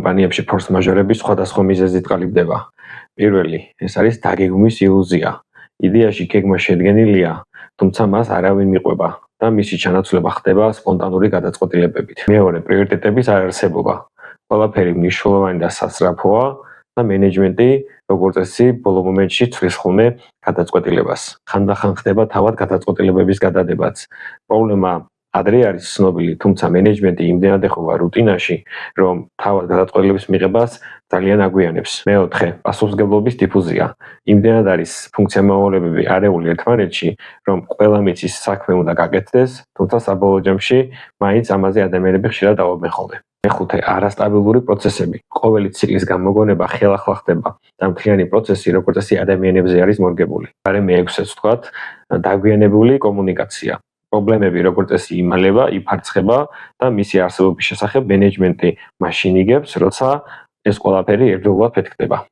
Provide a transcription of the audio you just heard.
კომპანიებში ფორს-მაჟორები სხვადასხვა მიზეზით ყალიბდება. პირველი, ეს არის დაგეგმვის ილუზია. იდეაში გეგმა შედგენილია, თუმცა მას არავინ მიყვება და მისი ჩანაცვლება ხდება სპონტანური გადაწყვეტილებებით. მეორე, პრიორიტეტების არარსებობა. ყველაფერი მნიშვნელოვანი და სასწრაფოა და მენეჯმენტი, როგორც წესი, ბოლო მომენტში ცვლის ხოლმე გადაწყვეტილებას. ხანდახან ხდება თავად გადაწყვეტილებების გადადებაც. პრობლემა ადრე არის ცნობილი, თუმცა მენეჯმენტი იმდენად ეხება რუტინაში, რომ თავად გადაწყვეტილების მიღებას ძალიან აგვიანებს. მეოთხე, პასუხისმგებლობის დიფუზია. იმდენად არის ფუნქცია-მოვალეობები არეული ერთმანეთში, რომ ყველა მიცის საქმე უნდა გაკეთდეს, თუმცა საბოლოო ჯამში მაინც ამაზე ადამიანები ხშირად დაობენ ხოლმე. მეხუთე, არასტაბილური პროცესები. ყოველი ციკლის გამოგონება ხელახლა ხდება და მთლიანი პროცესი როგორც წესი ადამიანებზე არის მორგებული. გარე მეექვსეც ვთქვათ, დაგვიანებული კომუნიკაცია. პრობლემები როგორც წესი იმალება, იფარცხება და მისი არსებობის შესახებ მენეჯმენტი მაშინ იგებს, როცა ეს ყველაფერი ერთდროულად ფეთქდება.